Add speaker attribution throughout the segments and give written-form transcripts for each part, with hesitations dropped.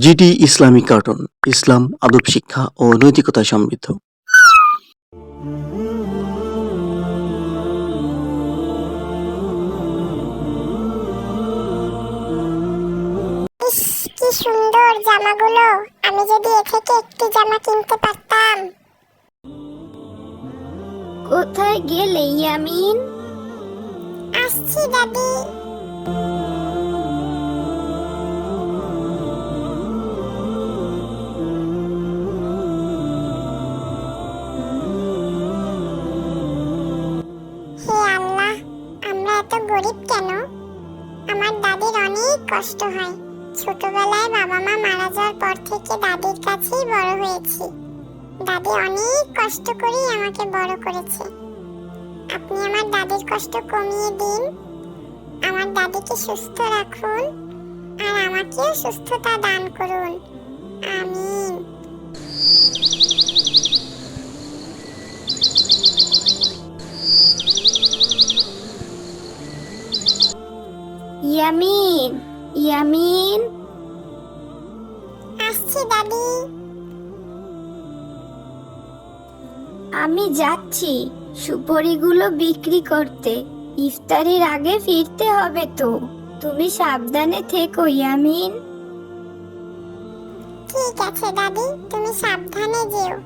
Speaker 1: GT Islamic cartoon, ইসলাম, আদব শিক্ষা ও নৈতিকতায় সমৃদ্ধ।
Speaker 2: ইস, কি সুন্দর জামাগুলো! আমি যদি এ থেকে একটি জামা কিনতে পারতাম।
Speaker 3: কোথায় গেলে ইয়ামিন?
Speaker 2: আসছি দাদি। হে আল্লাহ, আমরা এত গরিব কেন? আমার দাদির অনেক কষ্ট হয়। ছোটবেলায় বাবা মা মারা যাওয়ার পর থেকে দাদির কাছেই বড় হয়েছি। দাদি অনেক কষ্ট করেই আমাকে বড় করেছে। আপনি আমার দাদির কষ্ট কমিয়ে দিন, আমার দাদিকে সুস্থ রাখুন, আর আমাকেও সুস্থতা দান করুন। আমিন।
Speaker 3: ইয়ামিন, ইয়ামিন,
Speaker 2: আসছি দাদি।
Speaker 3: আমি যাচ্ছি সুপারিগুলো বিক্রি করতে। ইফতারির আগে ফিরতে হবে তো। তুমি সাবধানে থেকো ইয়ামিন।
Speaker 2: ঠিক আছে দাদি, তুমি সাবধানে যেও।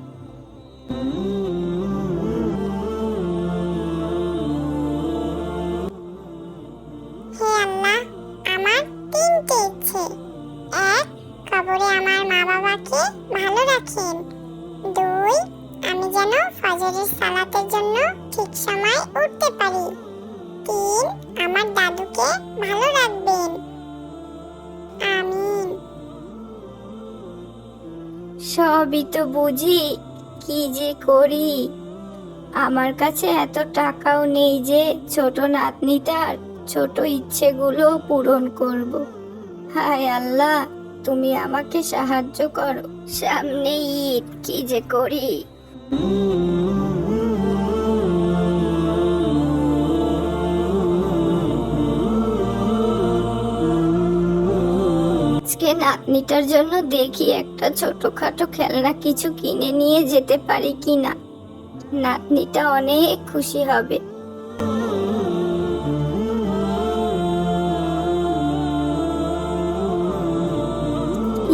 Speaker 2: হে আল্লাহ, আমার তিনটে ইচ্ছে। এক, কবরে আমার মা বাবাকে ভালো রাখেন। দুই, আমি যেন ফজরের সালাতের জন্য ঠিক সময় উঠতে পারি। তিন, আমার দাদুকে ভালো রাখবেন। আমিন।
Speaker 3: সবই তো বুঝি, কি যে করি। আমার কাছে এত টাকাও নেই যে ছোট নাতনিটার ছোট ইচ্ছেগুলো পূরণ করব। হায় আল্লাহ, তুমি আমাকে সাহায্য করো। সামনে ঈদ, কি যে করি। আজকে নাতনিটার জন্য দেখি একটা ছোটখাটো খেলনা কিছু কিনে নিয়ে যেতে পারি কিনা। নাতনিটা অনেক খুশি হবে।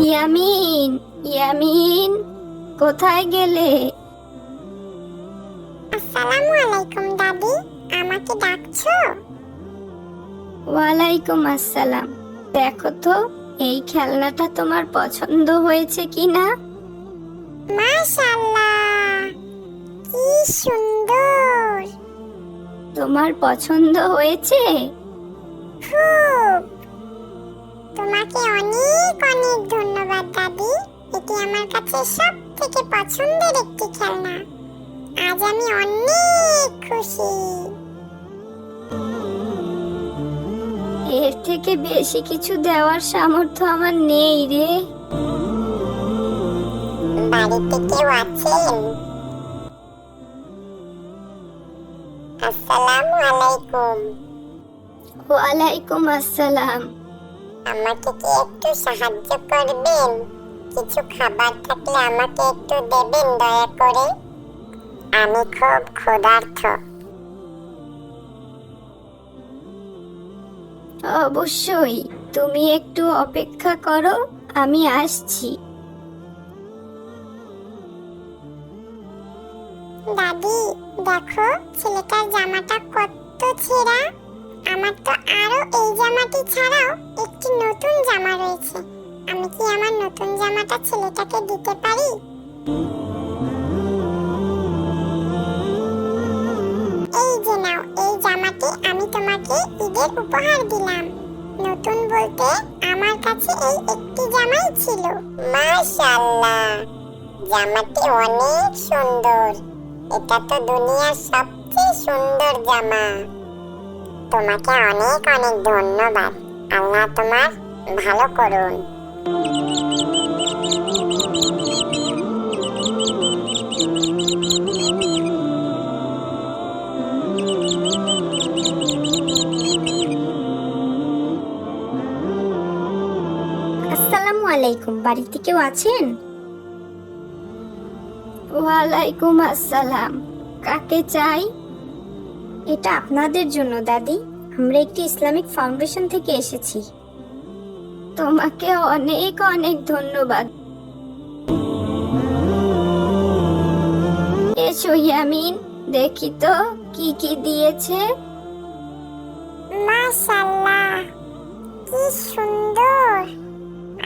Speaker 3: ইয়ামিন, ইয়ামিন, কোথায় গেলে?
Speaker 2: আসসালামু আলাইকুম দাদি, আমাকে ডাকছো?
Speaker 3: ওয়ালাইকুম আসসালাম। দেখো তো এই খেলনাটা তোমার পছন্দ হয়েছে কিনা।
Speaker 2: মাশাআল্লাহ, কি সুন্দর!
Speaker 3: তোমার পছন্দ হয়েছে?
Speaker 2: খুব। তোমাকে অনেক অনেক ধন্যবাদ দাদি, এটি আমার কাছে সবথেকে পছন্দের একটি খেলনা। আজ আমি অনেক খুশি।
Speaker 3: এর থেকে বেশি কিছু দেওয়ার সামর্থ্য আমার নেই রে।
Speaker 2: বাড়িতে কেউ আছেন? আসসালামু আলাইকুম।
Speaker 3: ওয়ালাইকুম আসসালাম।
Speaker 2: আমাকে কি একটু সাহায্য করবেন? কিছু খাবার থাকলে আমাকে একটু দেবেন দয়া করে, আমি খুব ক্ষুধার্ত।
Speaker 3: অবশ্যই, তুমি একটু অপেক্ষা করো, আমি আসছি।
Speaker 2: দাদি, দেখো ছেলেটার জামাটা কত ছেঁড়া। আমার তো আরো এই জামাটি ছাড়াও একটি নতুন জামা রয়েছে। আমি কি আমার নতুন জামাটা ছেলেটাকে দিতে পারি? এই যে নাও, এই জামাটি আমি তোমাকে ঈদের উপহার দিলাম। নতুন বলতে আমার কাছে এই একটি জামাই ছিল। মাশাআল্লাহ, জামাটি অনেক সুন্দর। এটা তো দুনিয়ার সবচেয়ে সুন্দর জামা। তোমাকে অনেক অনেক ধন্যবাদ। আল্লাহ তোমার ভালো করুন।
Speaker 3: আসসালামু
Speaker 4: আসসালামু আলাইকুম, বাড়িতে কেউ আছেন?
Speaker 3: ওয়ালাইকুম আসসালাম। কাকে চাই?
Speaker 4: এটা আপনাদের জন্য দাদি। আমরা একটি ইসলামিক ফাউন্ডেশন থেকে এসেছি।
Speaker 3: তোমাকে অনেক অনেক ধন্যবাদ। এসো ইয়ামিন, দেখি তো কি কি দিয়েছে।
Speaker 2: মাশাআল্লাহ, কি সুন্দর।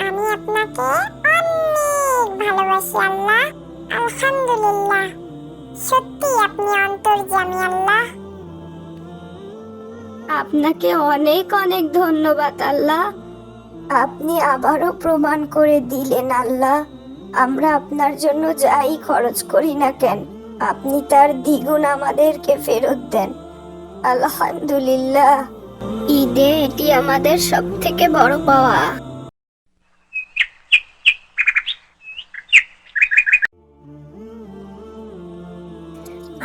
Speaker 2: আমি আপনাকে অনেক ভালোবাসি আল্লাহ। আলহামদুলিল্লাহ, সত্যি আপনি অন্তর্যামী আল্লাহ।
Speaker 3: আপনাকে অনেক অনেক ধন্যবাদ আল্লাহ। আপনি আবারও প্রমাণ করে দিলেন আল্লাহ, আমরা আপনার জন্য যাই খরচ করি না কেন আপনি তার দ্বিগুণ আমাদেরকে ফেরত দেন। আলহামদুলিল্লাহ, ঈদে এটি আমাদের সব থেকে বড় পাওয়া।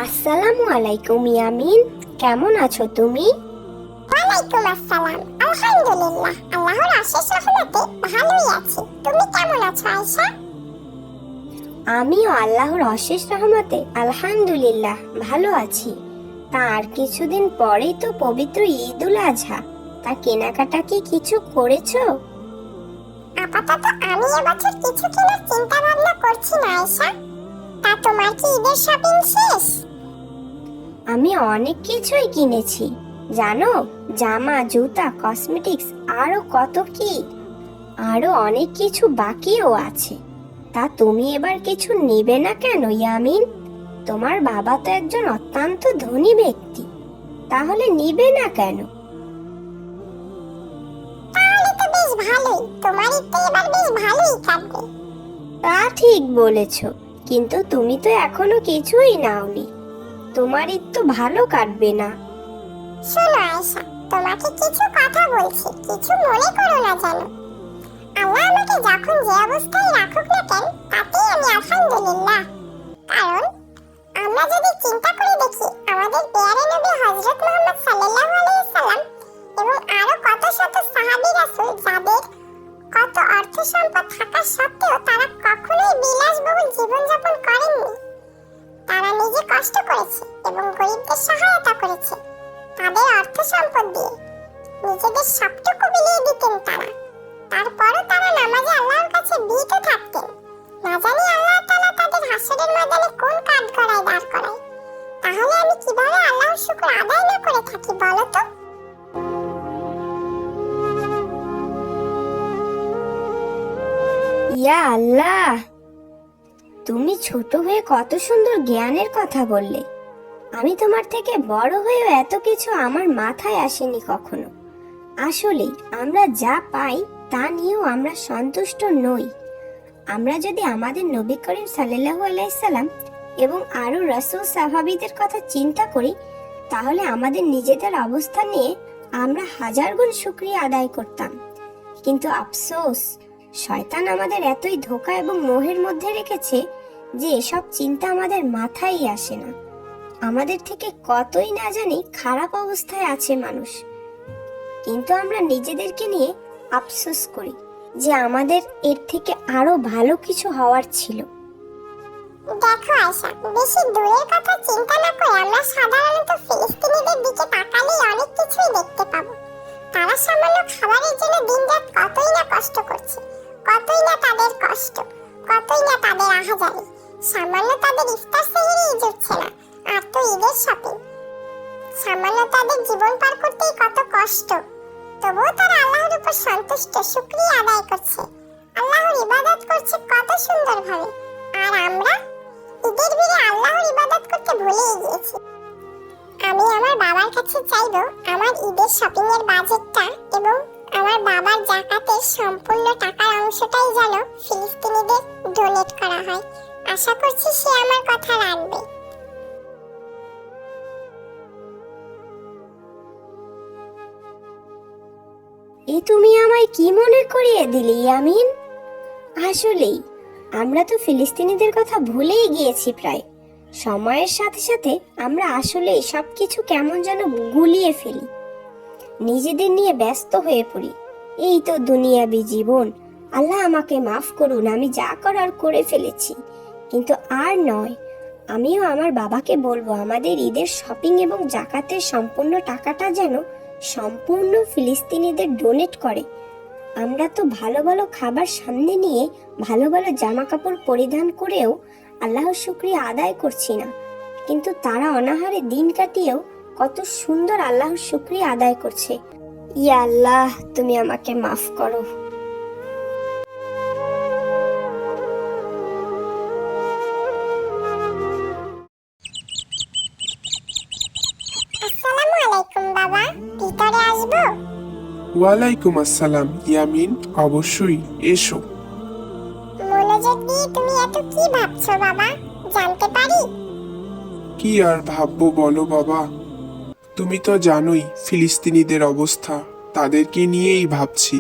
Speaker 4: আসসালামু আলাইকুম ইয়ামিন, কেমন আছো তুমি?
Speaker 2: ওয়ালাইকুম আসসালাম। আলহামদুলিল্লাহ, আল্লাহর অশেষ রহমতে ভালোই আছি। তুমি কেমন আছো আয়েশা?
Speaker 4: আমিও আল্লাহর অশেষ রহমতে আলহামদুলিল্লাহ ভালো আছি। তা আর কিছুদিন পরেই তো পবিত্র ঈদুল আজহা, তা কেনাকাটা কি কিছু করেছো?
Speaker 2: আপাতত আমি এবছর কিছু কেনার চিন্তা ভাবনা করছি না আয়েশা। তা তোমার কি ঈদের শপিং শেষ?
Speaker 4: আমি অনেক কিছুই কিনেছি জানো, জামা, জুতা, কসমেটিক্স, আরো কত কি। আরো অনেক কিছু বাকিও আছে। তা তুমি এবার কিছু নেবে না কেন ইয়ামিন? তোমার বাবা তো একজন অত্যন্ত ধনী ব্যক্তি, তাহলে নিবে না কেন?
Speaker 2: তাহলে তো বেশ ভালোই, তোমার ঈদ তো এবার বেশ ভালোই কাটবে।
Speaker 4: তা ঠিক বলেছ, কিন্তু তুমি তো এখনো কিছুই নাওনি। তোমার ঈদ তো ভালো কাটবে না।
Speaker 2: শোনো আয়েশা, তোমাকে কিছু কথা বলছি, কিছু মনে করো না জানো। আল্লাহ আমাকে যখন যে অবস্থায় রাখুক না কেন তাতেই আমি আলহামদুলিল্লাহ। কারণ আমরা যদি চিন্তা করে দেখি আমাদের পেয়ারে নবী হযরত মুহাম্মদ সাল্লাল্লাহু আলাইহি ওয়াসাল্লাম এবং আরো কত শত সাহাবী রাসূল যাদের কত অর্থ সম্পদ থাকা সত্ত্বেও তারা কখনোই বিলাসবহুল জীবনযাপন করেননি। তারা নিজে কষ্ট করেছে এবং গরিবদের সহায়তা করেছে। তাদের অর্থ সম্পদ দিয়ে নিজেদের সবটুকু বিলিয়ে দিতেন তারা। তারপরও তারা নামাজে আল্লাহর কাছে বিরত থাকতেন। না জানি আল্লাহ তাআলা তাদের হাসরের ময়দানে কোন কাঠগড়ায় দাঁড় করায়। তাহলে আমি কিভাবে আল্লাহর শুকর আদায় না করে থাকি বলো তো?
Speaker 4: ইয়া আল্লাহ, তুমি ছোট হয়ে কত সুন্দর জ্ঞানের কথা বললে। আমি তোমার থেকে বড় হয়েও এত কিছু আমার মাথায় আসেনি কখনো। আসলে আমরা যা পাই তা নিয়েও আমরা সন্তুষ্ট নই। আমরা যদি আমাদের নবী করিম সাল্লাল্লাহু আলাইহি সাল্লাম এবং আরো রাসূল সাহাবীদের কথা চিন্তা করি, তাহলে আমাদের নিজেদের অবস্থা নিয়ে আমরা হাজার গুণ শুকরিয়া আদায় করতাম। কিন্তু আফসোস, শয়তান আমাদের এতই ধোঁকা এবং মোহের মধ্যে রেখেছে যে এসব চিন্তা আমাদের মাথায় আসে না। আমাদের থেকে কতই না জানি খারাপ অবস্থায় আছে মানুষ, কিন্তু আমরা নিজেদেরকে নিয়ে আফসোস করি যে আমাদের এর থেকে আরো ভালো কিছু হওয়ার ছিল।
Speaker 2: দেখো আয়েশা, বেশি দূরের কথা চিন্তা না করে আমরা সাধারণত ফিলিস্তিনিদের দিকে তাকালেই অনেক কিছুই দেখতে পাবো। তারা সামান্য খাবারের জন্য দিনরাত কতই না কষ্ট করছে, কতই না তাদের কষ্ট, কতই না তাদের আহাজারি। সামান্য তাদের ইফতার সেহরিই জুটছে না, আর তো ঈদের শপিং। সামান্য তাদের জীবন পার করতেই কত কষ্ট, তবুও তারা আল্লাহর উপর সন্তুষ্ট, শুকরিয়া আদায় করছে, আল্লাহর ইবাদত করছে কত সুন্দরভাবে। আর আমরা ঈদের ভিড়ে আল্লাহর ইবাদত করতে ভুলেই গিয়েছি। আমি আমার বাবার কাছে চাইবো আমার ঈদের শপিং এর বাজেটটা এবং আমার বাবার যাকাতের সম্পূর্ণ টাকার অংশটাই যেন ফিলিস্তিনিদের ডোনেট করা হয়। আশা করছি সে আমার কথা রাখবে।
Speaker 4: এ তুমি আমায় কি মনে করিয়ে দিলে ইয়ামিন? আসলেই আমরা তো ফিলিস্তিনিদের কথা ভুলেই গিয়েছি প্রায়। সময়ের সাথে সাথে আমরা আসলেই সবকিছু কেমন যেন গুলিয়ে ফেলি, নিজেদের নিয়ে ব্যস্ত হয়ে পড়ি। এই তো দুনিয়াবি জীবন, আল্লাহ আমাকে মাফ করুন, আমি যা করার করে ফেলেছি, কিন্তু আর নয়। আমিও আমার বাবাকে বলবো আমাদের ঈদের শপিং এবং জাকাতের সম্পূর্ণ টাকাটা যেন সম্পূর্ণ ফিলিস্তিনিদের ডোনেট করে। আমরা তো ভালো ভালো খাবার সামনে নিয়ে ভালো ভালো জামা কাপড় পরিধান করেও আল্লাহর শুকরিয়া আদায় করছি না, কিন্তু তারা অনাহারে দিন কাটিয়েও কত সুন্দর আল্লাহর শুকরিয়া আদায় করছে। ইয়া আল্লাহ, তুমি আমাকে মাফ করো।
Speaker 2: আসসালামু আলাইকুম বাবা, ভিতরে আসবো?
Speaker 5: ওয়ালাইকুম আসসালাম ইয়ামিন, অবশ্যই এসো।
Speaker 2: মনোযোগ দিয়ে তুমি এত কি ভাবছো বাবা, জানতে পারি?
Speaker 5: কি আর ভাববো বলো বাবা, তুমি তো জানোই ফিলিস্তিনিদের অবস্থা, তাদেরকে নিয়েই ভাবছি।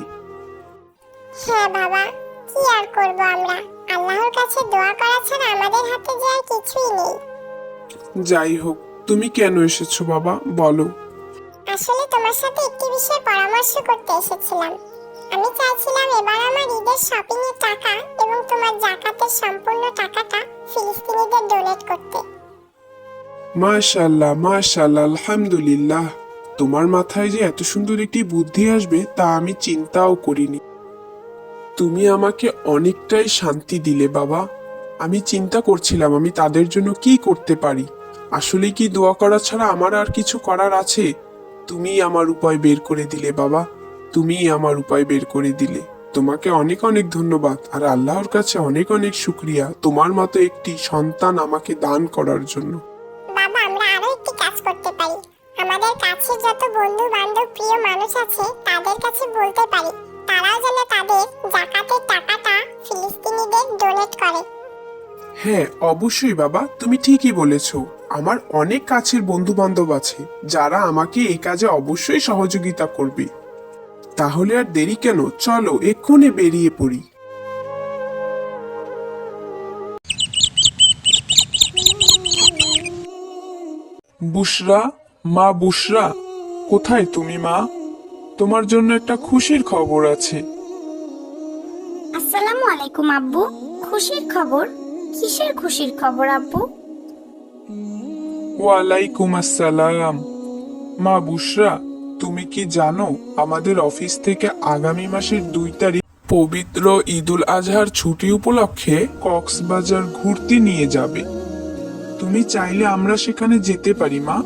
Speaker 2: হ্যাঁ বাবা, কি আর করব আমরা, আল্লাহর কাছে দোয়া করা ছাড়া আমাদের হাতে যে আর কিছুই নেই।
Speaker 5: যাই হোক, তুমি কেন এসেছো বাবা, বলো।
Speaker 2: আসলে তোমার সাথে একটি বিষয়ে পরামর্শ করতে এসেছিলাম। আমি চাইছিলাম এবার আমার ঈদের শপিং এর টাকা এবং তোমার জাকাতের সম্পূর্ণ টাকাটা ফিলিস্তিনিদের ডোনেট করতে।
Speaker 5: মাশাআল্লাহ মাশাআল্লাহ, আলহামদুলিল্লাহ। তোমার মাথায় যে এত সুন্দর একটি বুদ্ধি আসবে তা আমি চিন্তাও করিনি। তুমি আমাকে অনেকটাই শান্তি দিলে বাবা। আমি চিন্তা করছিলাম আমি তাদের জন্য কি করতে পারি। আসলে কি দোয়া করা ছাড়া আমার আর কিছু করার আছে? তুমি আমার উপায় বের করে দিলে বাবা, তুমি আমার উপায় বের করে দিলে। তোমাকে অনেক অনেক ধন্যবাদ, আর আল্লাহর কাছে অনেক অনেক শুকরিয়া তোমার মতো একটি সন্তান আমাকে দান করার জন্য।
Speaker 2: বাবা, আমরা আরো একটি কাজ করতে পারি। আমাদের কাছে যত বন্ধু বান্ধব প্রিয় মানুষ আছে তাদের কাছে বলতে পারি তারাও যেন তাদের জাকাতের টাকাটা ফিলিস্তিনিদের ডোনেট করে।
Speaker 5: হ্যাঁ অবশ্যই বাবা, তুমি ঠিকই বলেছো। আমার অনেক কাছের বন্ধু বান্ধব আছে যারা আমাকে এই কাজে অবশ্যই সহযোগিতা করবে। তাহলে আর দেরি কেন, চলো এক্ষুনি বেরিয়ে পড়ি। বুশরা, মা বুশরা, কোথায় তুমি মা? তোমার জন্য একটা খুশির খবর আছে।
Speaker 3: আসসালামু আলাইকুম আব্বু। খুশির খবর? কিসের খুশির খবর আব্বু?
Speaker 5: ওয়ালাইকুম আসসালাম। মা বুশরা, তুমি কি জানো আমাদের অফিস থেকে আগামী মাসের 2 তারিখ পবিত্র ঈদুল আজহার ছুটি উপলক্ষে কক্সবাজার ঘুরতে নিয়ে যাবে। তুমি চাইলে আমরা সেখানে যেতে পারি মা।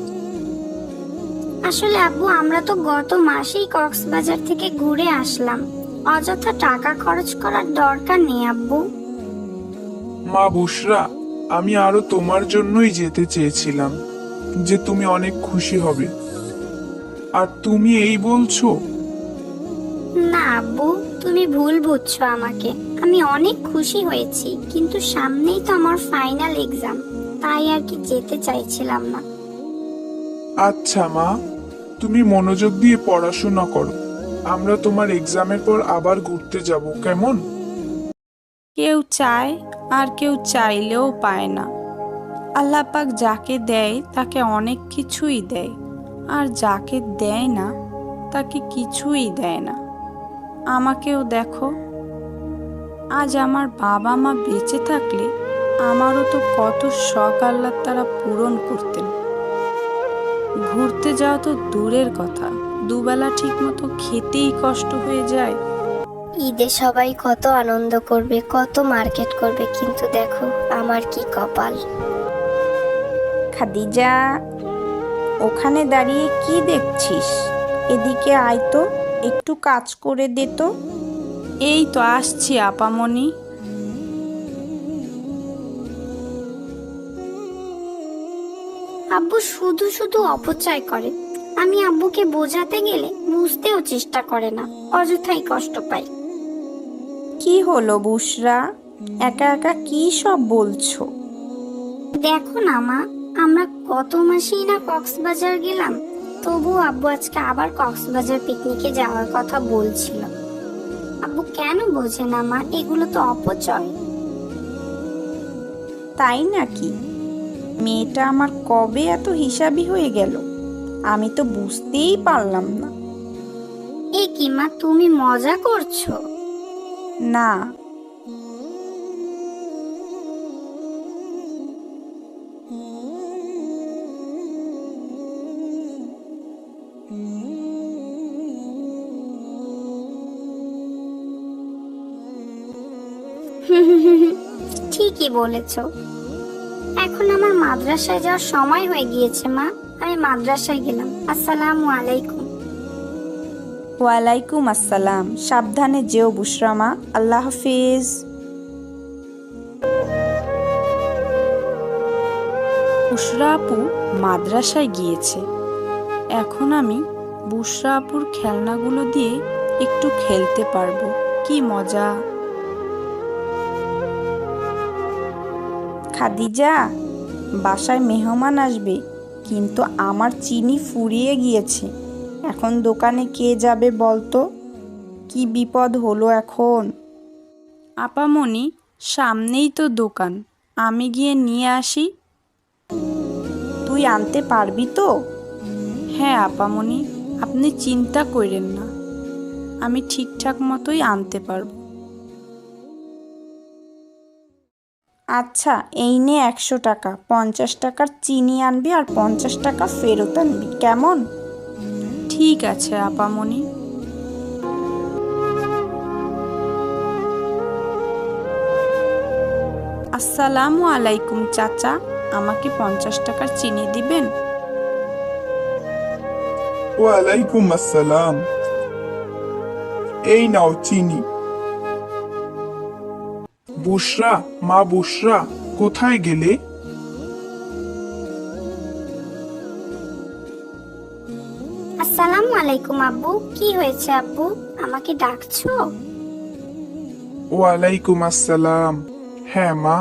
Speaker 3: আসলে আব্বু, আমরা তো গত মাসেই কক্সবাজার থেকে ঘুরে আসলাম, অযথা টাকা খরচ করার দরকার নেই আব্বু।
Speaker 5: মা বুশরা, আমি আরো তোমার জন্যই যেতে চেয়েছিলাম, যে তুমি অনেক খুশি হবে। আর তুমি এই বলছো?
Speaker 3: না আব্বু, তুমি ভুল বুঝছো আমাকে। আমি অনেক খুশি হয়েছি, কিন্তু সামনেই তো আমার ফাইনাল এক্সাম, তাই আর কি যেতে চাইছিলাম না।
Speaker 5: আচ্ছা মা, তুমি মনোযোগ দিয়ে পড়াশোনা করো। আমরা তোমার এক্সামের পর আবার ঘুরতে যাব, কেমন?
Speaker 6: কেউ চায় আর কেউ চাইলেও পায় না। আল্লাহ পাক যাকে দেয় তাকে অনেক কিছুই দেয়, আর যাকে দেয় না তাকে কিছুই দেয় না। আমাকেও দেখো, আজ আমার বাবা মা বেঁচে থাকলে আমারও তো কত শখ আল্লাহ তারা পূরণ করতেন। ঘুরতে যাওয়া তো দূরের কথা, দুবেলা ঠিক মতো খেতেই কষ্ট হয়ে যায়।
Speaker 4: ঈদে সবাই কত আনন্দ করবে, কত মার্কেট করবে, কিন্তু দেখো আমার কি কপাল।
Speaker 6: খাদিজা, ওখানে দাঁড়িয়ে কি দেখছিস? এদিকে আয় তো, একটু কাজ করে দে তো। এই তো আসছি আপামনি।
Speaker 3: আব্বু শুধু শুধু অপচয় করে। আমি আব্বুকে বোঝাতে গেলে বুঝতেও চেষ্টা করে না, অযথাই কষ্ট পাই।
Speaker 6: কি হলো বুশরা, একা একা কি সব বলছো?
Speaker 3: দেখো না মা, আমরা গত মাসেই না কক্সবাজার গেলাম, তবু আব্বু আজকে আবার কক্সবাজার পিকনিকে যাওয়ার কথা বলছিল। আব্বু কেন বোঝে না মা, এগুলো তো অপচয়।
Speaker 6: তাই নাকি? মেয়েটা আমার কবে এত হিসাবি হয়ে গেল, আমি তো বুঝতেই পারলাম না।
Speaker 3: এ কি মা, তুমি মজা করছো?
Speaker 6: না।
Speaker 3: ঠিকই বলেছ। এখন আমার মাদ্রাসায় যাওয়ার সময় হয়ে গিয়েছে মা, আমি মাদ্রাসায় গেলাম। আসসালামু আলাইকুম।
Speaker 6: ওয়ালাইকুম আসসালাম। সাবধানে যেও বুশরা মা। আল্লাহ হাফিজ। বুশরা আপু মাদ্রাসায় গিয়েছে। এখন আমি বুশরা আপুর খেলনাগুলো দিয়ে একটু খেলতে পারবো। কি মজা। খাদিজা, বাসায় মেহমান আসবে, কিন্তু আমার চিনি ফুরিয়ে গিয়েছে। এখন দোকানে কে যাবে বলতো? কি বিপদ হলো এখন। আপামনি, সামনেই তো দোকান, আমি গিয়ে নিয়ে আসি। তুই আনতে পারবি তো? হ্যাঁ আপামনি, আপনি চিন্তা করেন না, আমি ঠিকঠাক মতোই আনতে পারবো। আচ্ছা, এই নে 100 টাকা। 50 টাকার চিনি আনবি আর 50 টাকা ফেরত আনবি, কেমন? ঠিক আছে আপামনি। আসসালামু আলাইকুম চাচা, আমাকে 50 টাকার চিনি দিবেন?
Speaker 7: ওয়ালাইকুম আসসালাম। এই নাও চিনি। বুশরা, মা বুশরা, কোথায় গেলে?
Speaker 3: আসসালামু আলাইকুম আব্বু। কি হয়েছে আব্বু, আমাকে ডাকছো?
Speaker 7: ওয়ালাইকুম আসসালাম। হ্যাঁ মা,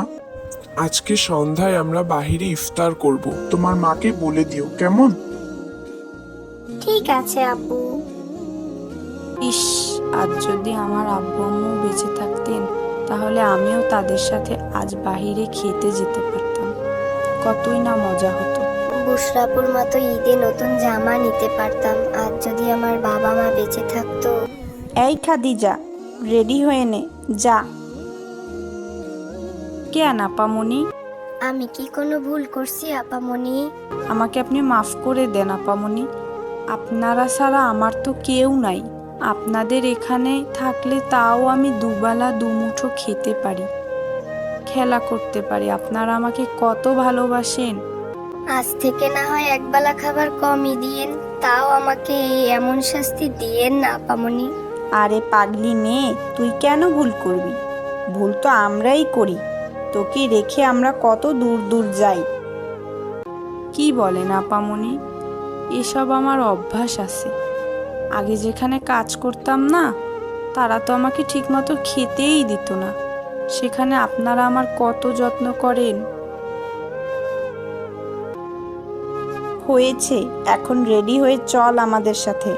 Speaker 7: আজকে সন্ধ্যায় আমরা বাহিরে ইফতার করব, তোমার মাকে বলে দিও, কেমন?
Speaker 3: ঠিক আছে আব্বু।
Speaker 6: ইস, আজ যদি আমার আব্বু আম্মু বেঁচে থাকতেন, তাহলে আমিও তাদের সাথে আজ বাহিরে খেতে যেতে পারতাম। কতই না মজা হতো।
Speaker 4: বুশরাপুর মতো ঈদে নতুন জামা নিতে পারতাম, আর যদি আমার বাবা মা বেঁচে থাকতো।
Speaker 6: এই খাদিজা, রেডি হয়ে নে, যা। কেন আপামনি?
Speaker 4: আমি কি কোনো ভুল করছি আপামনি?
Speaker 6: আমাকে আপনি মাফ করে দেন আপামনি। আপনারা ছাড়া আমার তো কেউ নাই। আপনাদের এখানে থাকলে তাও আমি দুবেলা দুমুঠো খেতে পারি, খেলা করতে পারি। আপনারা আমাকে কত ভালোবাসেন।
Speaker 4: আজ থেকে না হয় একবেলা খাবার কমই দিয়েন, তাও আমাকে এমন শাস্তি দিয়েন না আপামনি।
Speaker 6: আরে পাগলি মেয়ে, তুই কেন ভুল করবি? ভুল তো আমরাই করি। তোকে রেখে আমরা কত দূর দূর যাই। কি বলেন আপামনি? এসব আমার অভ্যাস আছে। আগে যেখানে কাজ করতাম না, তারা তো আমাকে ঠিকমতো খেতেই দিত না। সেখানে আপনারা আমার কত যত্ন করেন। হয়েছে, এখন রেডি হয়ে চল আমাদের সাথে।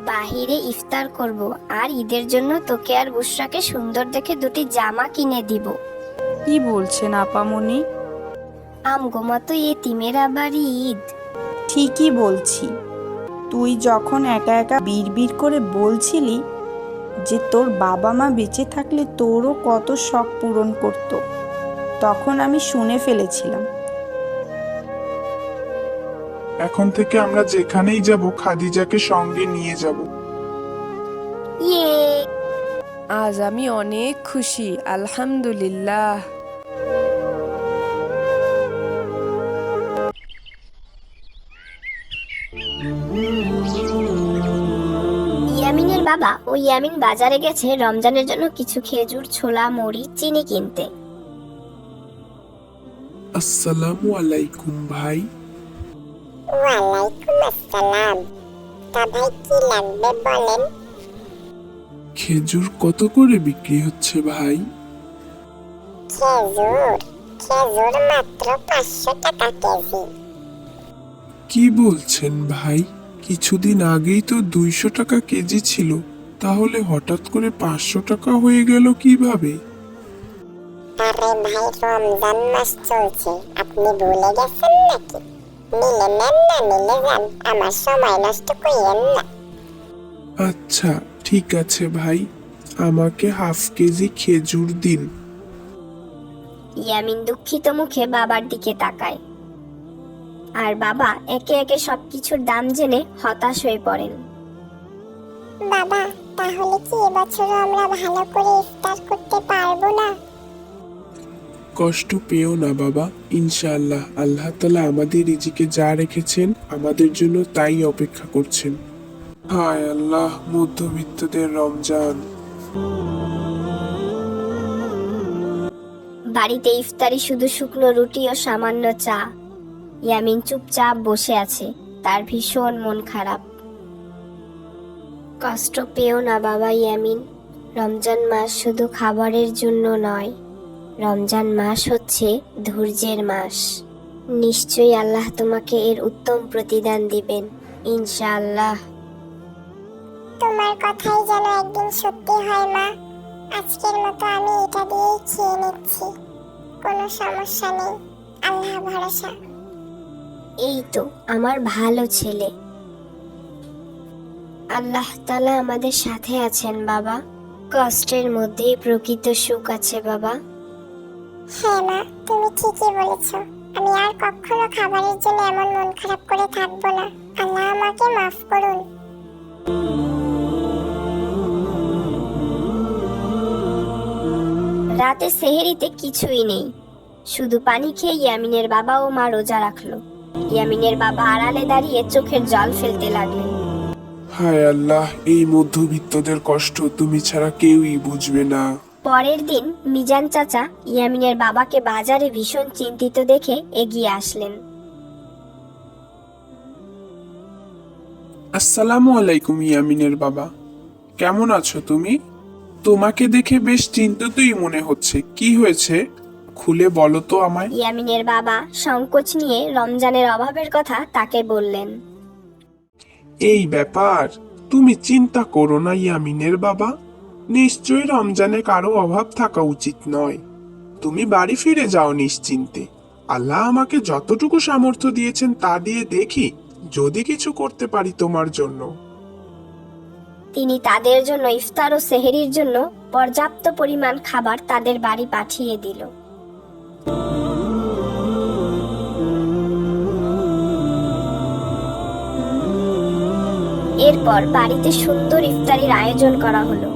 Speaker 4: বাহিরে ইফতার করব, আর ঈদের জন্য তোকে আর বুশরাকে সুন্দর দেখে দুটি জামা কিনে দিব।
Speaker 6: কি বলছেন আপামনি?
Speaker 4: আমগো মতো এতিমের আবার ঈদ।
Speaker 6: ঠিকই বলছি। তুই যখন একা একা বিড়বিড় করে বলছিলি যে তোর বাবা মা বেঁচে থাকলে তোরও কত শখ পূরণ করত, তখন আমি শুনে ফেলেছিলাম।
Speaker 7: এখন থেকে আমরা যেখানেই যাব খাদিজাকে সঙ্গে নিয়ে যাব।
Speaker 4: ইয়ে,
Speaker 8: আজ আমি অনেক খুশি, আলহামদুলিল্লাহ।
Speaker 4: ইয়ামিনের বাবা ও ইয়ামিন বাজারে গেছে রমজানের জন্য কিছু খেজুর, ছোলা, মুড়ি, চিনি কিনতে।
Speaker 5: আসসালামু আলাইকুম ভাই।
Speaker 2: ওয়ালাইকুম আসসালাম। তা ভাই কি লাগবে বলেন?
Speaker 5: খেজুর কত করে বিক্রি হচ্ছে ভাই?
Speaker 2: খেজুর খেজুর মাত্র 500 টাকা কেজি।
Speaker 5: কি বলছেন ভাই? কিছুদিন আগেই তো 200 টাকা কেজি ছিল, তাহলে হঠাৎ করে 500 টাকা হয়ে গেল কিভাবে?
Speaker 2: আরে ভাই, রমজান মাস চলছে, আপনি ভুলে গেছেন নাকি? নিলে নেন, না নিলে যান, আমার সময় নষ্ট করিয়েন না।
Speaker 5: আচ্ছা ঠিক আছে ভাই, আমাকে হাফ কেজি খেজুর দিন।
Speaker 4: ইয়ামিন দুঃখিত মুখে বাবার দিকে তাকায়, আর বাবা একে একে সবকিছুর দাম জেনে হতাশ হয়ে পড়েন।
Speaker 2: বাবা, তাহলে কি এবছরও আমরা ভালো করে ইফতার করতে পারবো না?
Speaker 5: কষ্ট পেও না বাবা, ইনশাআল্লাহ আল্লাহ তাআলা আমাদের রিজিকে যা রেখেছেন আমাদের জন্য তাই অপেক্ষা করছেন। হায় আল্লাহ, মধ্যবিত্তদের রমজান।
Speaker 4: বাড়িতে ইফতারি শুধু শুকনো রুটি ও সামান্য চা। ইয়ামিন চুপচাপ বসে আছে, তার ভীষণ মন খারাপ। কষ্ট পেও না বাবা ইয়ামিন, রমজান মাস শুধু খাবারের জন্য নয়, রমজান মাস হচ্ছে ধৈর্যের মাস। নিশ্চয়ই আল্লাহ তোমাকে এর উত্তম প্রতিদান দিবেন, ইনশাআল্লাহ।
Speaker 2: তোমার কথাই যেন একদিন সত্যি হয় মা। আজকের মতো আমি এটা দিয়েই খেয়ে নিচ্ছি, কোনো সমস্যা নেই, আল্লাহ ভরসা।
Speaker 4: এই তো আমার ভালো ছেলে। আল্লাহ তাআলা আমাদের সাথে আছেন বাবা, কষ্টের মধ্যেই প্রকৃত সুখ আছে বাবা।
Speaker 2: হ্যাঁ মা, তুমি ঠিকই বলেছ। আমি আর কখনো খাবারের জন্য এমন মন খারাপ করে থাকবো না। আল্লাহ আমাকে মাফ করুন।
Speaker 4: রাতে সেহেরিতে কিছুই নেই, শুধু পানি খেয়ে ইয়ামিনের বাবা ও মা রোজা রাখলো। ইয়ামিনের বাবা আড়ালে দাঁড়িয়ে চোখের জল ফেলতে লাগলেন।
Speaker 5: হায় আল্লাহ, এই মধ্যবিত্তদের কষ্ট তুমি ছাড়া কেউই বুঝবে না।
Speaker 4: পরের দিন মিজান চাচা ইয়ামিনের বাবাকে বাজারে ভীষণ চিন্তিত দেখে এগিয়ে আসলেন।
Speaker 5: আসসালামু আলাইকুম ইয়ামিনের বাবা, কেমন আছো তুমি? তোমাকে দেখে বেশ চিন্তিতই মনে হচ্ছে, কি হয়েছে খুলে বলো তো আমায়।
Speaker 4: ইয়ামিনের বাবা সংকোচ নিয়ে রমজানের অভাবের কথা তাকে বললেন।
Speaker 5: এই ব্যাপার, তুমি চিন্তা করো না ইয়ামিনের বাবা, নিশ্চয়ই রমজানে কারো অভাব থাকা উচিত নয়। তুমি বাড়ি ফিরে যাও নিশ্চিন্তে। আল্লাহ আমাকে যতটুকু সামর্থ্য দিয়েছেন তা দিয়ে দেখি যদি কিছু করতে পারি তোমার জন্য।
Speaker 4: তিনি তাদের জন্য ইফতার ও সেহেরির জন্য পর্যাপ্ত পরিমাণ খাবার তাদের বাড়ি পাঠিয়ে দিল। এরপর বাড়িতে সুন্দর ইফতারির আয়োজন করা হলো।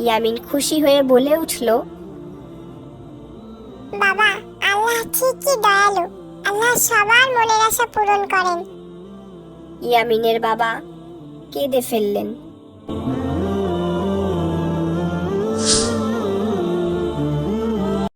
Speaker 4: ইয়ামিন খুশি হয়ে বলে উঠল,
Speaker 2: বাবা, আল্লাহ ঠিকই দয়ালু, আল্লাহ সবার মনের আশা পূরণ করেন।
Speaker 4: ইয়ামিনের বাবা কেঁদে ফেললেন।